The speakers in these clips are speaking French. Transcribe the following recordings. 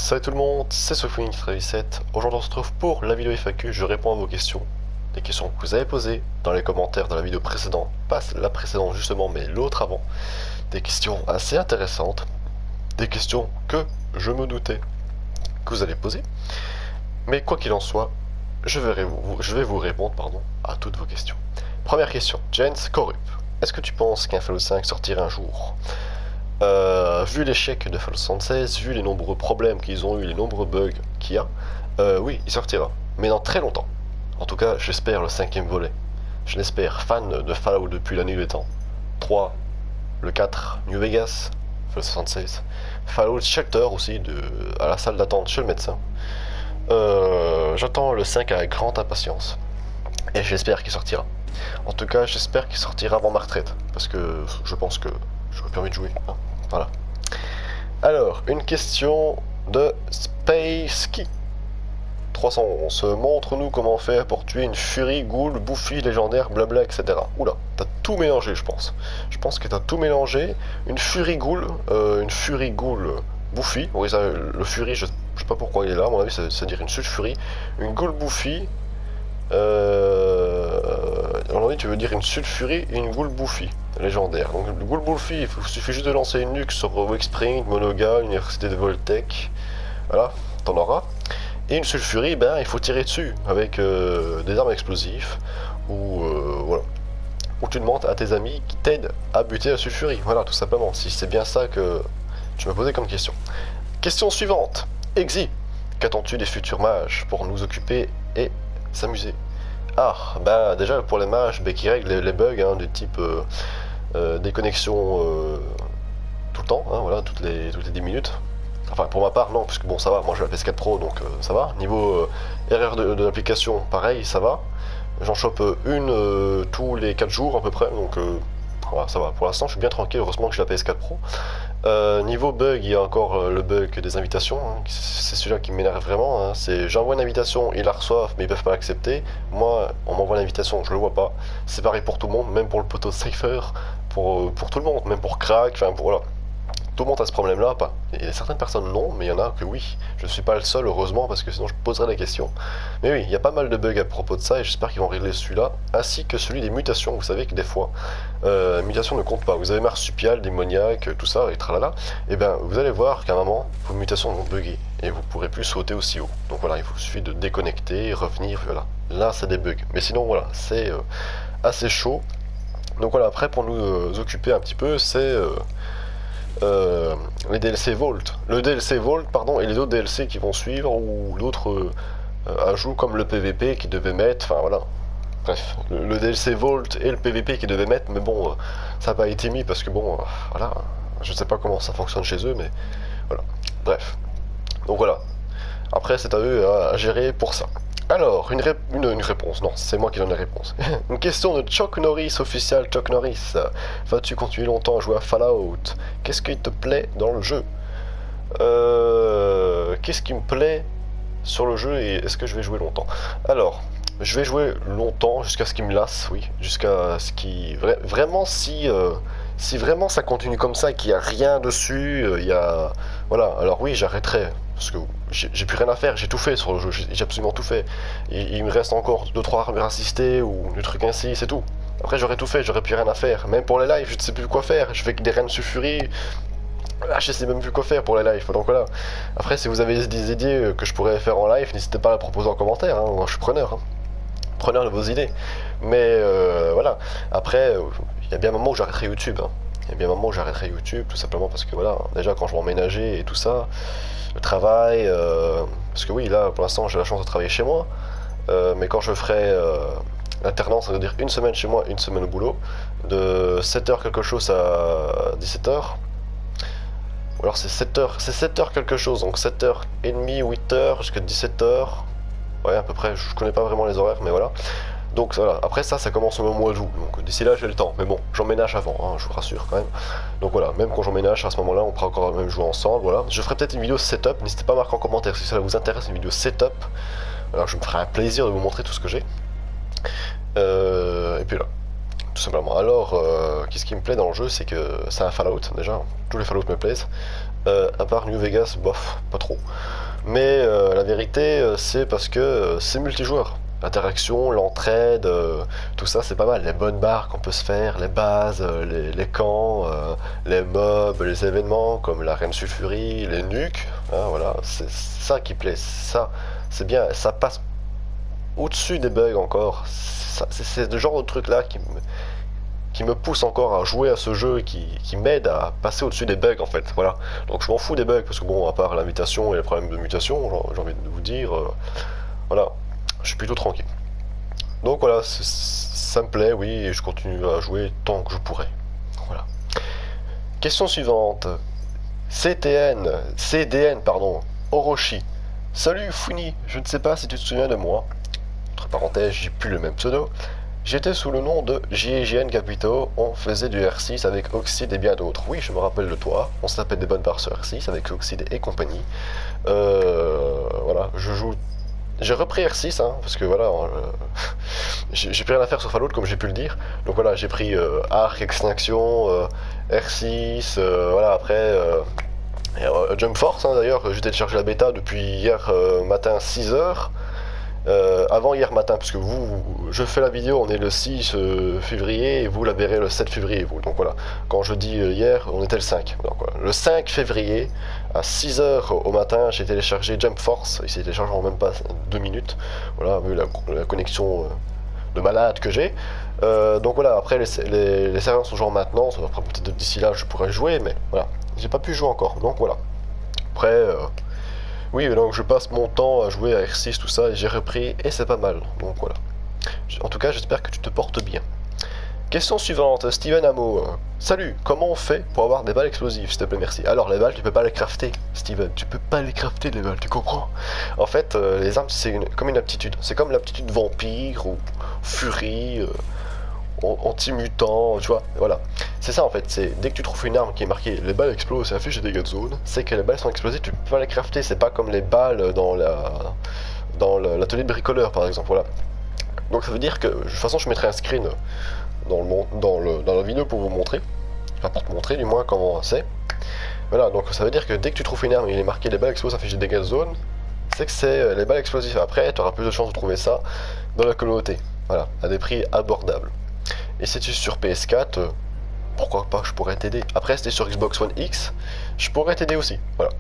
Salut tout le monde, c'est Sophonie97. Aujourd'hui on se retrouve pour la vidéo FAQ, je réponds à vos questions. Les questions que vous avez posées dans les commentaires de la vidéo précédente, pas la précédente justement, mais l'autre avant. Des questions assez intéressantes, des questions que je me doutais que vous allez poser. Mais quoi qu'il en soit, je vais vous répondre à toutes vos questions. Première question, Jens Korup. Est-ce que tu penses qu'un Fallout 5 sortira un jour? Vu l'échec de Fallout 76, vu les nombreux problèmes qu'ils ont eu, les nombreux bugs qu'il y a, oui, il sortira. Mais dans très longtemps. En tout cas, j'espère le cinquième volet. Je l'espère. Fan de Fallout depuis la nuit des temps. 3, le 4, New Vegas, Fallout 76. Fallout Shelter aussi, à la salle d'attente chez le médecin. J'attends le 5 avec grande impatience. Et j'espère qu'il sortira. En tout cas, j'espère qu'il sortira avant ma retraite. Parce que je pense que j'aurais plus envie de jouer. Hein. Voilà. Alors, une question de Spacekey. 311. Montre-nous comment faire pour tuer une furie, ghoul, bouffi, légendaire, blabla, etc. Oula, t'as tout mélangé, je pense. Je pense que t'as tout mélangé. Une furie ghoul, bouffi. Oui, ça, le furie, je sais pas pourquoi il est là. À mon avis, c'est-à-dire une sulfurie. Une ghoul bouffi. À mon avis, tu veux dire une sulfurie et une ghoul bouffi. Légendaire. Donc le Ghoul Bouffi, il suffit juste de lancer une nuque sur Wexspring, Monoga, l'université de Voltech. Voilà, t'en auras. Et une sulfurie, ben il faut tirer dessus avec des armes explosives ou voilà. Ou tu demandes à tes amis qui t'aident à buter la sulfurie. Voilà, tout simplement. Si c'est bien ça que tu m'as posé comme question. Question suivante. Exi, qu'attends-tu des futurs mages pour nous occuper et s'amuser? Ah, ben déjà pour les mages, ben, qui règlent les bugs hein, du type déconnexion tout le temps, hein, voilà, toutes les 10 minutes. Enfin pour ma part non, puisque bon ça va, moi j'ai la PS4 Pro donc ça va. Niveau erreur de l'application, pareil, ça va. J'en chope une tous les 4 jours à peu près, donc voilà, ça va. Pour l'instant je suis bien tranquille, heureusement que j'ai la PS4 Pro. Niveau bug, il y a encore le bug des invitations, hein. C'est celui-là qui m'énerve vraiment, hein. C'est j'envoie une invitation, ils la reçoivent mais ils peuvent pas l'accepter. Moi, on m'envoie l'invitation, je le vois pas. C'est pareil pour tout le monde, même pour le poteau Cypher, pour tout le monde, même pour Crack, enfin pour voilà. Tout le monde a ce problème-là, pas. Et certaines personnes non, mais il y en a que oui. Je ne suis pas le seul, heureusement, parce que sinon je poserais la question. Mais oui, il y a pas mal de bugs à propos de ça, et j'espère qu'ils vont régler celui-là, ainsi que celui des mutations. Vous savez que des fois, mutations ne comptent pas. Vous avez marsupial, démoniaque, tout ça, et tralala. Et bien, vous allez voir qu'à un moment, vos mutations vont bugger, et vous pourrez plus sauter aussi haut. Donc voilà, il vous suffit de déconnecter, revenir, voilà. Là, c'est des bugs. Mais sinon, voilà, c'est assez chaud. Donc voilà, après, pour nous occuper un petit peu, c'est... les DLC Vault. Le DLC Vault, pardon, et les autres DLC qui vont suivre, ou d'autres ajouts comme le PVP qui devait mettre, enfin voilà. Bref, le DLC Vault et le PVP qui devait mettre, mais bon, ça n'a pas été mis parce que bon, voilà, je sais pas comment ça fonctionne chez eux, mais voilà. Bref. Donc voilà. Après, c'est à eux à gérer pour ça. Alors, une réponse, non, c'est moi qui donne la réponse. Une question de Chuck Norris, officiel Chuck Norris. Vas-tu continuer longtemps à jouer à Fallout? Qu'est-ce qui te plaît dans le jeu? Qu'est-ce qui me plaît sur le jeu et est-ce que je vais jouer longtemps? Alors, je vais jouer longtemps jusqu'à ce qu'il me lasse, oui. Jusqu'à ce qui... Vraiment, si vraiment ça continue comme ça et qu'il n'y a rien dessus, il y a... Voilà, alors oui, j'arrêterai. Parce que j'ai plus rien à faire, j'ai tout fait sur le jeu, j'ai absolument tout fait. Il me reste encore 2-3 armures assistées ou des trucs ainsi, c'est tout. Après j'aurais tout fait, j'aurais plus rien à faire. Même pour les lives, je ne sais plus quoi faire. Je fais que des reines sulfuries. Ah, je sais même plus quoi faire pour les lives, donc voilà. Après si vous avez des idées que je pourrais faire en live, n'hésitez pas à les proposer en commentaire, hein. Moi je suis preneur. Hein. Preneur de vos idées. Mais voilà, après, il y a bien un moment où j'arrêterai YouTube. Hein. Il y a bien un moment où j'arrêterai YouTube, tout simplement parce que voilà, déjà quand je vais emménager et tout ça, le travail, parce que oui, là pour l'instant j'ai la chance de travailler chez moi, mais quand je ferai l'alternance, ça veut dire une semaine chez moi, une semaine au boulot, de 7h quelque chose à 17h, ou alors c'est 7h quelque chose, donc 7h30, 8h jusqu'à 17h, ouais à peu près, je connais pas vraiment les horaires, mais voilà. Donc voilà, après ça commence au mois d'août, donc d'ici là j'ai le temps, mais bon, j'emménage avant, hein, je vous rassure quand même. Donc voilà, même quand j'emménage à ce moment-là, on pourra encore même jouer ensemble, voilà. Je ferai peut-être une vidéo setup, n'hésitez pas à marquer en commentaire si ça vous intéresse, une vidéo setup. Alors je me ferai un plaisir de vous montrer tout ce que j'ai. Et puis là, tout simplement. Alors, qu'est-ce qui me plaît dans le jeu, c'est que c'est un Fallout, déjà, tous les Fallout me plaisent. À part New Vegas, bof, pas trop. Mais la vérité, c'est parce que c'est multijoueur. L'interaction, l'entraide, tout ça c'est pas mal. Les bonnes barres qu'on peut se faire, les bases, les camps, les mobs, les événements comme la reine sulfurie, les nukes, hein, voilà, c'est ça qui plaît, ça c'est bien, ça passe au-dessus des bugs encore. C'est le genre de truc là qui me pousse encore à jouer à ce jeu et qui m'aide à passer au-dessus des bugs en fait, voilà. Donc je m'en fous des bugs parce que bon, à part la mutation et les problèmes de mutation, j'ai envie de vous dire, voilà, je suis plutôt tranquille. Donc voilà, ça me plaît, oui, et je continue à jouer tant que je pourrai. Voilà. Question suivante. CDN, pardon, Orochi. Salut Funi, je ne sais pas si tu te souviens de moi. Entre parenthèses, j'ai plus le même pseudo. J'étais sous le nom de JGN Capito, on faisait du R6 avec Oxide et bien d'autres. Oui, je me rappelle de toi, on se tapait des bonnes barres sur R6 avec Oxide et compagnie. Voilà, j'ai repris R6, hein, parce que voilà, j'ai plus rien à faire sur Fallout comme j'ai pu le dire. Donc voilà, j'ai pris Arc, Extinction, R6, voilà, après Jump Force, hein, d'ailleurs, j'ai téléchargé la bêta depuis hier matin 6h. Avant hier matin, parce que je fais la vidéo, on est le 6 février et vous la verrez le 7 février. Vous. Donc voilà, quand je dis hier, on était le 5. Donc, voilà. Le 5 février, à 6h au matin, j'ai téléchargé Jump Force. Il s'est téléchargé en même pas 2 minutes. Voilà, vu la connexion de malade que j'ai. Donc voilà, après les serveurs sont joués en maintenance. Après, peut-être d'ici là, je pourrais jouer, mais voilà, j'ai pas pu jouer encore. Donc voilà. Après. Oui, donc je passe mon temps à jouer à R6, tout ça, et j'ai repris, et c'est pas mal. Donc voilà. En tout cas, j'espère que tu te portes bien. Question suivante, Steven Amo. Salut, comment on fait pour avoir des balles explosives, s'il te plaît, merci. Alors, les balles, tu peux pas les crafter, Steven. Tu peux pas les crafter, les balles, tu comprends? En fait, les armes, c'est comme une aptitude. C'est comme l'aptitude vampire, ou furie, anti-mutant, tu vois, voilà. C'est ça en fait, c'est dès que tu trouves une arme qui est marquée les balles explosent et affiche des dégâts de zone, c'est que les balles sont explosives, tu peux pas les crafter, c'est pas comme les balles dans l'atelier de bricoleur par exemple, voilà. Donc ça veut dire que, de toute façon je mettrai un screen dans la vidéo pour vous montrer, enfin pour te montrer du moins comment c'est. Voilà, donc ça veut dire que dès que tu trouves une arme et il est marqué les balles explosent affiche des dégâts de zone, c'est que c'est les balles explosives. Après, tu auras plus de chances de trouver ça dans la communauté, voilà, à des prix abordables. Et si tu es sur PS4, pourquoi pas, je pourrais t'aider. Après, si tu es sur Xbox One X, je pourrais t'aider aussi. Voilà.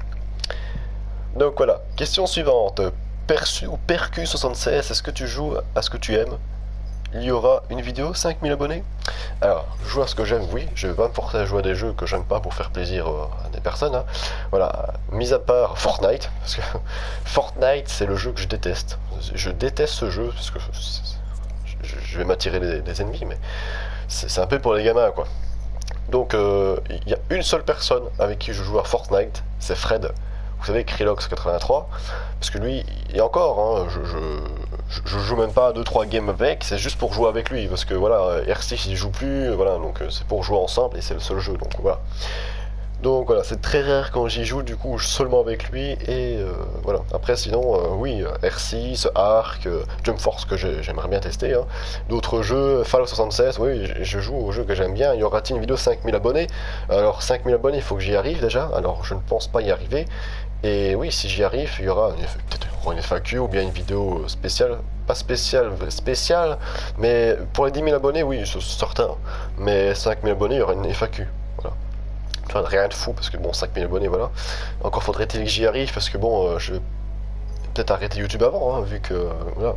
Donc voilà, question suivante. Perçu ou Percu76, est-ce que tu joues à ce que tu aimes? Il y aura une vidéo, 5000 abonnés? Alors, je joue à ce que j'aime, oui. Je vais pas me forcer à jouer à des jeux que j'aime pas pour faire plaisir à des personnes. Hein. Voilà, mis à part Fortnite, parce que Fortnite, c'est le jeu que je déteste. Je déteste ce jeu, parce que je vais m'attirer des ennemis, mais c'est un peu pour les gamins, quoi. Donc, il y a une seule personne avec qui je joue à Fortnite, c'est Fred. Vous savez, Krylox83, parce que lui, et encore, hein, je joue même pas à 2-3 games avec, c'est juste pour jouer avec lui, parce que voilà, R6 il joue plus, voilà, donc c'est pour jouer ensemble et c'est le seul jeu, donc voilà. Donc voilà, c'est très rare quand j'y joue, du coup, seulement avec lui, et voilà. Après, sinon, oui, R6, Arc, Jump Force, que j'aimerais bien tester, hein. D'autres jeux, Fallout 76, oui, je joue aux jeux que j'aime bien. Il y aura-t-il une vidéo 5000 abonnés? Alors, 5000 abonnés, il faut que j'y arrive déjà, alors je ne pense pas y arriver. Et oui, si j'y arrive, il y aura peut-être une FAQ ou bien une vidéo spéciale. Pas spéciale, mais pour les 10 000 abonnés, oui, c'est certain. Mais 5000 abonnés, il y aura une FAQ. Voilà. Enfin, rien de fou, parce que bon, 5000 abonnés, voilà. Encore faudrait-il que j'y arrive, parce que bon, je vais peut-être arrêter YouTube avant, hein, vu que, voilà,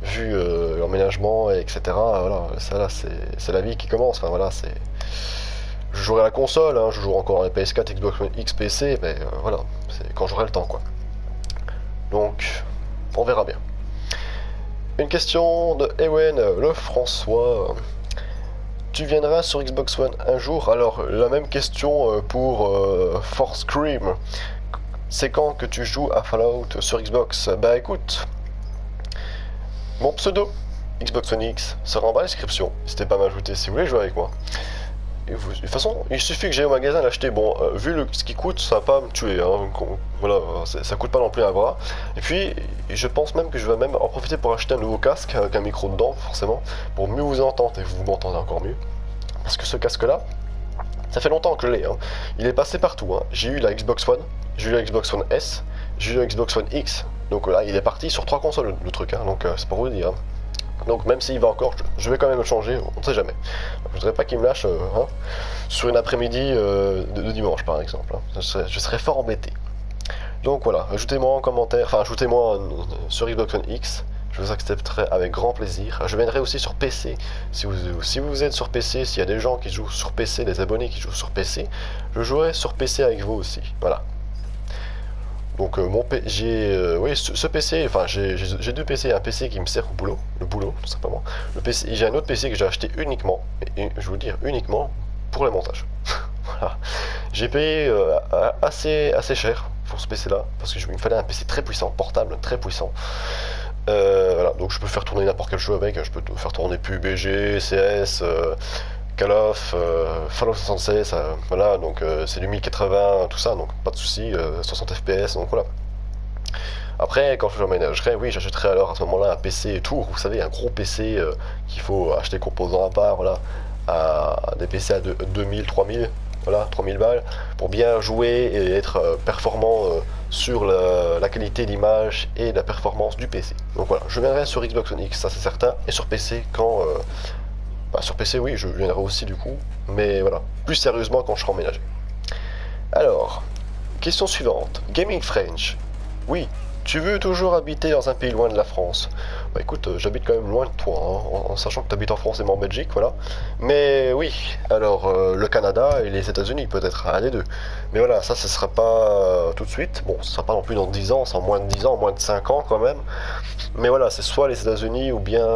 vu l'emménagement, etc. Voilà, ça là, c'est la vie qui commence, enfin voilà, c'est... Je jouerai à la console, hein, je jouerai encore à la PS4, Xbox One X, PC, mais voilà, c'est quand j'aurai le temps, quoi. Donc, on verra bien. Une question de Ewen Le François. Tu viendras sur Xbox One un jour? Alors, la même question pour Force Scream. C'est quand que tu joues à Fallout sur Xbox? Bah écoute, mon pseudo, Xbox One X, sera en bas dans la description. N'hésitez pas à m'ajouter si vous voulez jouer avec moi. Et de toute façon, il suffit que j'aille au magasin l'acheter. Bon, vu ce qui coûte, ça va pas me tuer. Hein. Voilà, ça coûte pas non plus un bras. Et puis, je pense même que je vais même en profiter pour acheter un nouveau casque avec un micro dedans, forcément, pour mieux vous entendre et vous m'entendez encore mieux. Parce que ce casque-là, ça fait longtemps que je l'ai. Hein. Il est passé partout. Hein. J'ai eu la Xbox One, j'ai eu la Xbox One S, j'ai eu un Xbox One X, donc là il est parti sur 3 consoles le truc, hein, donc c'est pour vous dire. Hein. Donc même s'il va encore, je vais quand même le changer, on ne sait jamais. Donc, je voudrais pas qu'il me lâche hein, sur une après-midi de dimanche par exemple. Hein. Je serais fort embêté. Donc voilà, ajoutez-moi en commentaire, enfin ajoutez-moi sur Xbox One X, je vous accepterai avec grand plaisir. Je viendrai aussi sur PC, si vous êtes sur PC, s'il y a des gens qui jouent sur PC, des abonnés qui jouent sur PC, je jouerai sur PC avec vous aussi, voilà. Donc j'ai oui, ce PC, enfin j'ai 2 PC, un PC qui me sert au boulot, le boulot tout simplement. Le PC, j'ai un autre PC que j'ai acheté uniquement, et je veux dire uniquement pour le montage. Voilà. J'ai payé assez cher pour ce PC là, parce qu'il me fallait un PC très puissant, portable, très puissant. Voilà, donc je peux faire tourner n'importe quel jeu avec, je peux faire tourner PUBG, CS, Call of, Fallout 76, voilà, donc c'est du 1080, tout ça, donc pas de soucis, 60 FPS, donc voilà. Après, quand je emménagerai, oui, j'achèterai alors à ce moment-là un PC Tour, vous savez, un gros PC qu'il faut acheter composants à part, voilà, des PC à 2000, 3000, voilà, 3000 balles, pour bien jouer et être performant sur la qualité d'image et la performance du PC. Donc voilà, je viendrai sur Xbox One X, ça c'est certain, et sur PC quand... sur PC, oui, je viendrai aussi du coup, mais voilà, plus sérieusement quand je serai emménagé. Alors, question suivante. Gaming French. Oui, tu veux toujours habiter dans un pays loin de la France? Bah écoute, j'habite quand même loin de toi, hein, en sachant que tu habites en France et moi en Belgique, voilà. Mais oui, alors le Canada et les États-Unis peut-être, un des deux. Mais voilà, ça ce sera pas tout de suite, bon, ce sera pas non plus dans 10 ans, c'est en moins de 10 ans, en moins de 5 ans quand même. Mais voilà, c'est soit les États-Unis ou bien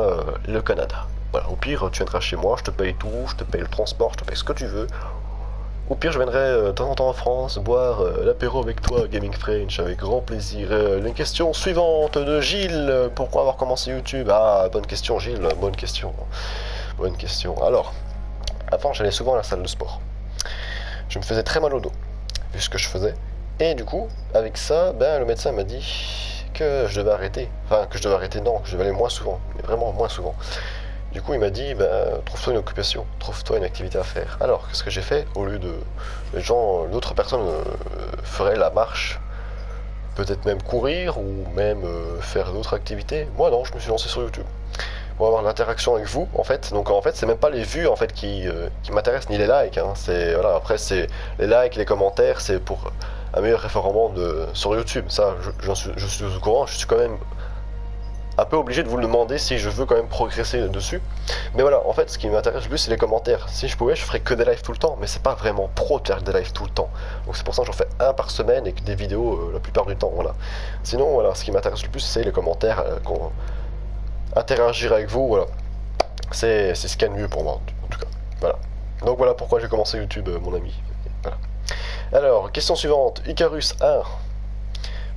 le Canada. Voilà, au pire, tu viendras chez moi, je te paye tout, je te paye le transport, je te paye ce que tu veux. Au pire, je viendrai de temps en temps en France boire l'apéro avec toi, Gaming French, avec grand plaisir. Une question suivante de Gilles. Pourquoi avoir commencé YouTube? Ah, bonne question, Gilles, bonne question. Bonne question. Alors, avant, j'allais souvent à la salle de sport. Je me faisais très mal au dos, vu ce que je faisais. Et du coup, avec ça, ben, le médecin m'a dit que je devais arrêter. Enfin, que je devais arrêter, non, que je devais aller moins souvent, mais vraiment moins souvent. Du coup, il m'a dit, ben, trouve-toi une occupation, trouve-toi une activité à faire. Alors, qu'est-ce que j'ai fait? Au lieu de... d'autres personnes feraient la marche, peut-être même courir, ou même faire d'autres activités. Moi, non, je me suis lancé sur YouTube. Pour avoir l'interaction avec vous, en fait. Donc, en fait, c'est même pas les vues, en fait, qui m'intéressent, ni les likes. Hein. C'est, voilà, après, c'est les likes, les commentaires, c'est pour un meilleur référencement sur YouTube. Ça, je suis au courant, je suis quand même... un peu obligé de vous le demander si je veux quand même progresser dessus. Mais voilà, en fait, ce qui m'intéresse le plus, c'est les commentaires. Si je pouvais, je ferais que des lives tout le temps, mais c'est pas vraiment pro de faire des lives tout le temps. Donc c'est pour ça que j'en fais un par semaine et que des vidéos la plupart du temps, voilà. Sinon, voilà, ce qui m'intéresse le plus, c'est les commentaires, interagir avec vous, voilà. C'est ce qu'il y a de mieux pour moi, en tout cas. Voilà. Donc voilà pourquoi j'ai commencé YouTube, mon ami. Voilà. Alors, question suivante. Icarus 1.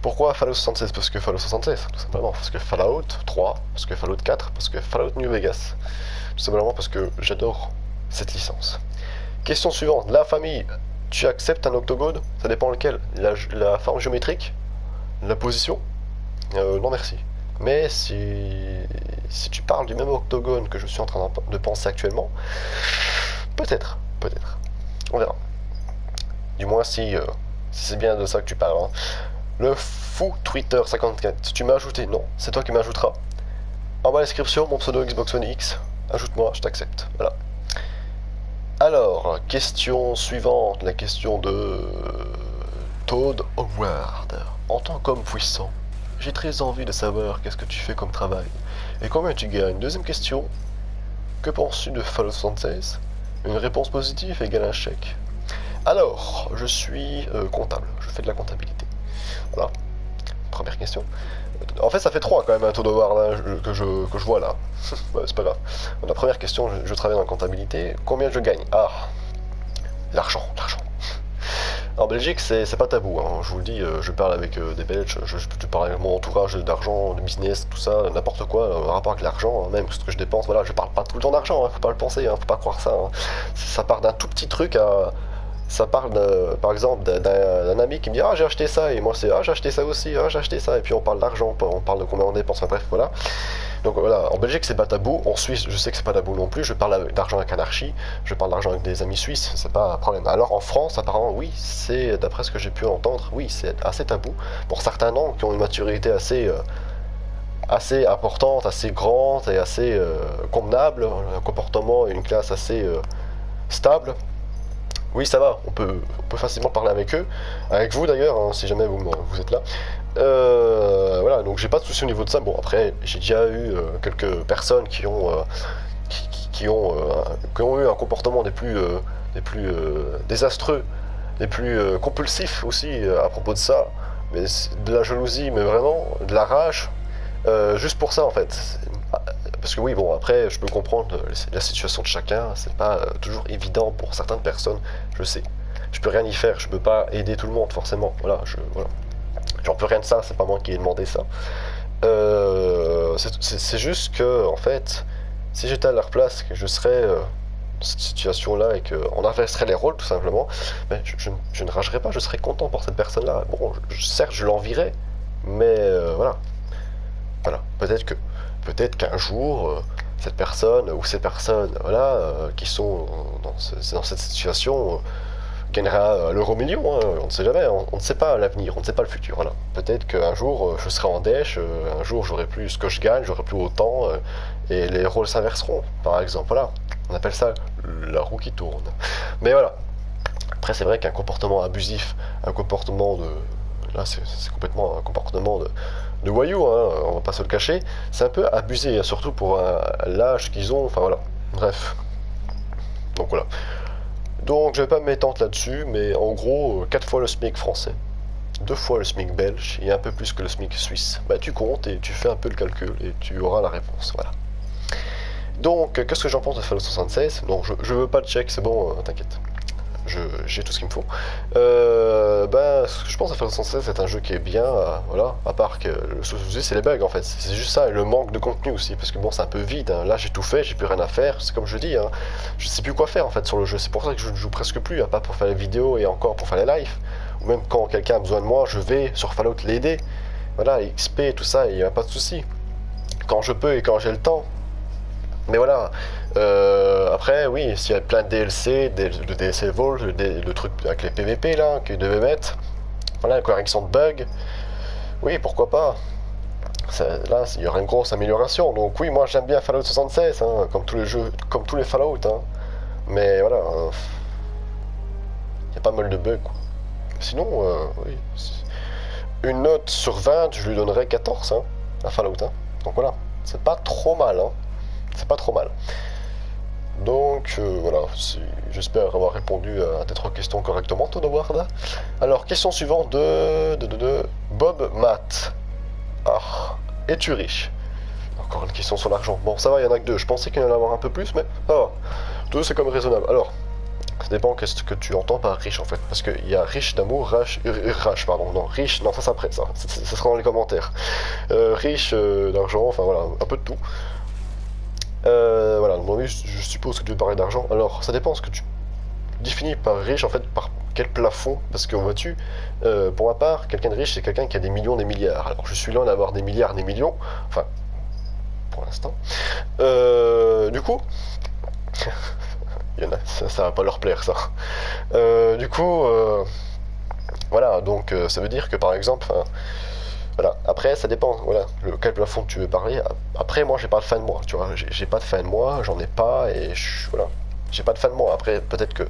Pourquoi Fallout 76? Parce que Fallout 76, tout simplement. Parce que Fallout 3, parce que Fallout 4, parce que Fallout New Vegas. Tout simplement parce que j'adore cette licence. Question suivante. La famille, tu acceptes un octogone? Ça dépend lequel. La forme géométrique? La position? Non merci. Mais si tu parles du même octogone que je suis en train de penser actuellement, peut-être. On verra. Du moins si c'est bien de ça que tu parles. Hein. Le fou Twitter 54. Tu m'as ajouté? Non, c'est toi qui m'ajouteras. En bas de la description, mon pseudo Xbox One X. Ajoute-moi, je t'accepte. Voilà. Alors, question suivante. La question de Toad Howard. En tant qu'homme puissant, j'ai très envie de savoir qu'est-ce que tu fais comme travail et combien tu gagnes. Deuxième question. Que penses-tu de Fallout 76? Une réponse positive égale un chèque. Alors, je suis comptable. Je fais de la comptabilité. Voilà, première question. En fait, ça fait 3 quand même, un taux de Howard hein, que je vois là. Ouais, c'est pas grave. La première question, je travaille dans la comptabilité. Combien je gagne? Ah, l'argent. En Belgique, c'est pas tabou. Hein. Je vous le dis, je parle avec des Belges, je parle avec mon entourage d'argent, de business, tout ça, n'importe quoi, en rapport avec l'argent, hein, même ce que je dépense. Voilà, je parle pas tout le temps d'argent, hein, faut pas le penser, hein, faut pas croire ça. Hein. Ça part d'un tout petit truc à. Ça parle par exemple d'un ami qui me dit ah j'ai acheté ça et moi c'est ah j'ai acheté ça aussi, ah j'ai acheté ça et puis on parle d'argent, on parle de combien on dépense, enfin bref voilà. Donc voilà, en Belgique c'est pas tabou, en Suisse je sais que c'est pas tabou non plus, je parle d'argent avec Anarchie, je parle d'argent avec des amis suisses, c'est pas un problème. Alors en France apparemment oui, c'est d'après ce que j'ai pu entendre, oui c'est assez tabou pour certains noms qui ont une maturité assez importante, assez grande et assez convenable, un comportement et une classe assez stable. Oui, ça va, on peut facilement parler avec eux, avec vous d'ailleurs, hein, si jamais vous êtes là. Voilà, donc j'ai pas de souci au niveau de ça. Bon, après, j'ai déjà eu quelques personnes qui ont eu un comportement des plus désastreux, des plus compulsifs aussi à propos de ça. Mais de la jalousie, mais vraiment, de la rage, juste pour ça en fait. Parce que oui, bon, après, je peux comprendre la situation de chacun, c'est pas toujours évident pour certaines personnes, je sais. Je peux rien y faire, je peux pas aider tout le monde, forcément. Voilà, voilà. J'en peux rien de ça, c'est pas moi qui ai demandé ça. C'est juste que, en fait, si j'étais à leur place, que je serais dans cette situation-là et qu'on inverserait les rôles, tout simplement, ben, je ne ragerais pas, je serais content pour cette personne-là. Bon, certes, je l'envierais, mais voilà. Voilà, peut-être qu'un jour, cette personne ou ces personnes voilà, qui sont dans cette situation gagnera l'euro million, hein, on ne sait jamais, on ne sait pas l'avenir, on ne sait pas le futur. Voilà. Peut-être qu'un jour je serai en dèche, un jour j'aurai plus ce que je gagne, j'aurai plus autant, et les rôles s'inverseront, par exemple. Voilà, on appelle ça la roue qui tourne. Mais voilà. Après, c'est vrai qu'un comportement abusif, un comportement de. Là, c'est complètement un comportement de voyous, hein, on va pas se le cacher. C'est un peu abusé, surtout pour l'âge qu'ils ont, enfin voilà. Bref. Donc voilà. Donc je vais pas m'étendre là-dessus, mais en gros, 4 fois le SMIC français, 2 fois le SMIC belge et un peu plus que le SMIC suisse. Bah tu comptes et tu fais un peu le calcul et tu auras la réponse, voilà. Donc, qu'est-ce que j'en pense de Fallout 76? Non, je veux pas de check, c'est bon, t'inquiète. J'ai tout ce qu'il me faut. Ben, ce que je pense à Fallout 76, c'est un jeu qui est bien, voilà, à part que le souci c'est les bugs en fait, c'est juste ça, et le manque de contenu aussi, parce que bon, c'est un peu vide, hein. Là j'ai tout fait, j'ai plus rien à faire, c'est comme je dis, hein. Je sais plus quoi faire en fait sur le jeu, c'est pour ça que je ne joue presque plus, à part pour faire les vidéos et encore pour faire les lives, ou même quand quelqu'un a besoin de moi, je vais sur Fallout l'aider, voilà, XP, tout ça, il n'y a pas de souci. Quand je peux et quand j'ai le temps. Mais voilà, après, oui, s'il y a plein de DLC, le DLC Vault, le truc avec les PVP là, qu'ils devaient mettre, voilà, la correction de bugs, oui, pourquoi pas. Là, il y aura une grosse amélioration. Donc oui, moi j'aime bien Fallout 76, hein, comme tous les jeux, comme tous les Fallout, hein. Mais voilà, il y a pas mal de bugs, quoi. Sinon, oui, une note sur 20, je lui donnerais 14, hein, à Fallout, hein. Donc voilà, c'est pas trop mal, hein. C'est pas trop mal. Donc voilà, j'espère avoir répondu à tes 3 questions correctement, Ward. Alors, question suivante de Bob Matt. Ah, es-tu riche? Encore une question sur l'argent. Bon, ça va, il y en a que 2. Je pensais qu'il y en allait avoir un peu plus, mais ça va. 2, c'est comme raisonnable. Alors, ça dépend qu'est-ce que tu entends par riche en fait. Parce qu'il y a riche d'amour, pardon, non, riche, non, ça c'est après, ça sera dans les commentaires. Riche d'argent, enfin voilà, un peu de tout. Voilà, donc je suppose que tu veux parler d'argent. Alors, ça dépend ce que tu définis par riche, en fait, par quel plafond. Parce que, vois-tu, pour ma part, quelqu'un de riche, c'est quelqu'un qui a des millions, des milliards. Alors, je suis loin d'avoir des milliards, des millions. Enfin, pour l'instant. Du coup, il y en a, ça va pas leur plaire, ça. Du coup, voilà, donc ça veut dire que, par exemple, voilà, après ça dépend, voilà, quel plafond tu veux parler. Après moi j'ai pas de fin de mois, tu vois, j'ai pas de fin de mois, j'en ai pas et voilà, j'ai pas de fin de mois. Après peut-être que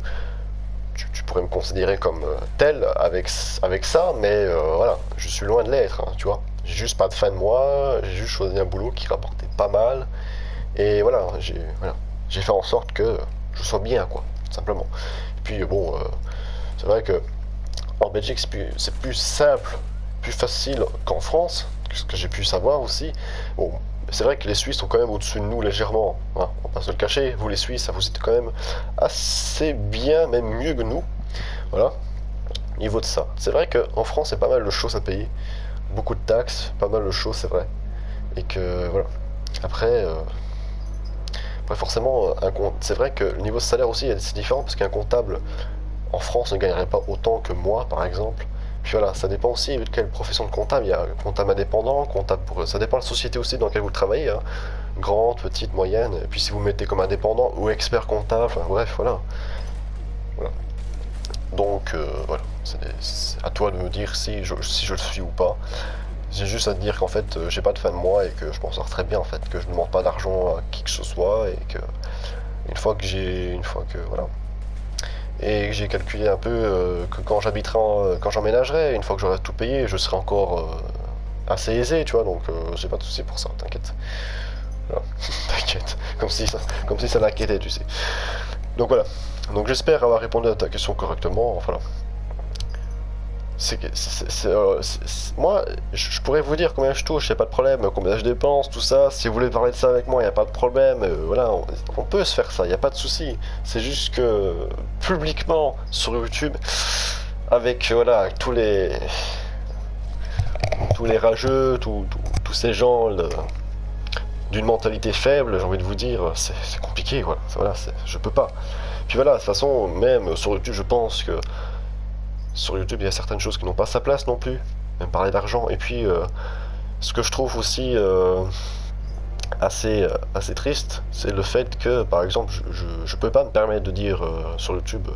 tu pourrais me considérer comme tel avec ça, mais voilà, je suis loin de l'être, hein, tu vois. J'ai juste pas de fin de mois, j'ai juste choisi un boulot qui rapportait pas mal et voilà, j'ai fait en sorte que je sois bien quoi, tout simplement. Et puis bon, c'est vrai que en Belgique c'est plus simple, plus facile qu'en France, ce que j'ai pu savoir aussi. Bon, c'est vrai que les Suisses sont quand même au-dessus de nous légèrement, hein, on va pas se le cacher, vous les Suisses, vous êtes quand même assez bien, même mieux que nous, voilà, au niveau de ça. C'est vrai qu'en France, c'est pas mal de choses à payer, beaucoup de taxes, pas mal de choses, c'est vrai, et que, voilà, après forcément, c'est vrai que le niveau de salaire aussi, c'est différent, parce qu'un comptable, en France, ne gagnerait pas autant que moi, par exemple, Puis voilà, ça dépend aussi de quelle profession de comptable. Il y a comptable indépendant, comptable pour... Ça dépend de la société aussi dans laquelle vous travaillez, hein. Grande, petite, moyenne. Et puis si vous mettez comme indépendant ou expert comptable, enfin, bref, voilà. Voilà. Donc voilà, c'est à toi de me dire si je le suis ou pas. J'ai juste à te dire qu'en fait j'ai pas de fin de mois et que je m'en sors très bien en fait, que je ne demande pas d'argent à qui que ce soit et que une fois que voilà. Et que j'ai calculé un peu que quand quand j'emménagerai, une fois que j'aurai tout payé, je serai encore assez aisé, tu vois, donc j'ai pas de soucis pour ça, t'inquiète. Voilà. T'inquiète, comme si ça l'inquiétait, tu sais. Donc voilà. Donc j'espère avoir répondu à ta question correctement. Voilà. Moi, je pourrais vous dire combien je touche, y a pas de problème, combien je dépense, tout ça. Si vous voulez parler de ça avec moi, y a pas de problème. Voilà, on peut se faire ça, y a pas de souci. C'est juste que publiquement sur YouTube, avec voilà, avec tous les rageux, tous ces gens d'une mentalité faible, j'ai envie de vous dire, c'est compliqué, voilà. Voilà, je peux pas. Puis voilà, de toute façon, même sur YouTube, je pense que sur YouTube, il y a certaines choses qui n'ont pas sa place non plus, même parler d'argent. Et puis, ce que je trouve aussi assez triste, c'est le fait que, par exemple, je peux pas me permettre de dire sur YouTube,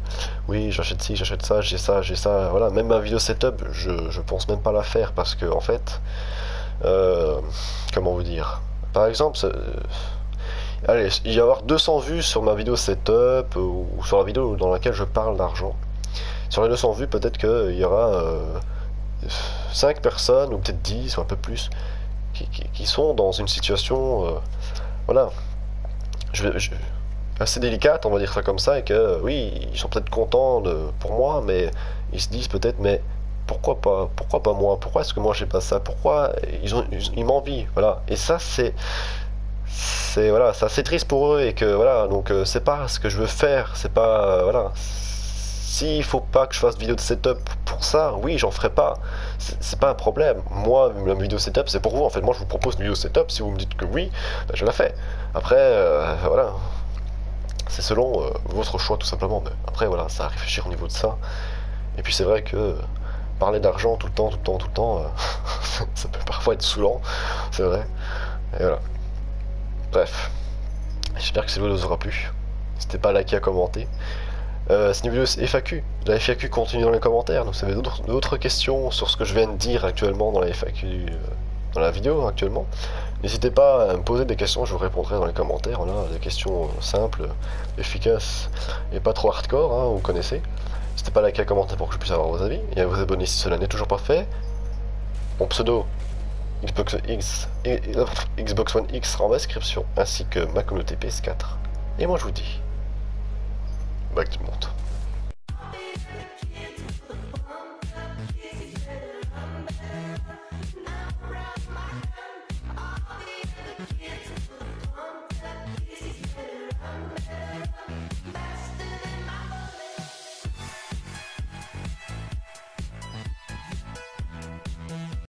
oui, j'achète ci, j'achète ça, j'ai ça, voilà. Même ma vidéo setup, je pense même pas la faire parce que, en fait, comment vous dire? Par exemple, allez, il y avoir 200 vues sur ma vidéo setup ou sur la vidéo dans laquelle je parle d'argent. Sur les 200 vues, peut-être qu'il y aura 5 personnes, ou peut-être 10, ou un peu plus, qui sont dans une situation, voilà, assez délicate, on va dire ça comme ça, et que, oui, ils sont peut-être contents pour moi, mais ils se disent peut-être, mais pourquoi pas moi, pourquoi est-ce que moi j'ai pas ça, pourquoi ils m'envient, voilà, et ça voilà, c'est assez triste pour eux, et que, voilà, donc c'est pas ce que je veux faire, c'est pas, voilà. S'il faut pas que je fasse vidéo de setup pour ça, oui, j'en ferai pas. C'est pas un problème. Moi, la vidéo setup, c'est pour vous. En fait, moi, je vous propose une vidéo setup. Si vous me dites que oui, ben, je la fais. Après, voilà. C'est selon votre choix, tout simplement. Mais après, voilà, ça à réfléchir au niveau de ça. Et puis, c'est vrai que parler d'argent tout le temps, ça peut parfois être saoulant. C'est vrai. Et voilà. Bref. J'espère que cette vidéo vous aura plu. N'hésitez pas à liker, à commenter. C'est une vidéo FAQ. La FAQ continue dans les commentaires, donc si vous avez d'autres questions sur ce que je viens de dire actuellement dans la FAQ, dans la vidéo actuellement, n'hésitez pas à me poser des questions, je vous répondrai dans les commentaires. On a des questions simples, efficaces et pas trop hardcore, hein, vous connaissez. N'hésitez pas à liker, à commenter pour que je puisse avoir vos avis et à vous abonner si cela n'est toujours pas fait. Mon pseudo Xbox One X sera en description, ainsi que ma communauté PS4. Et moi je vous dis, back to monte.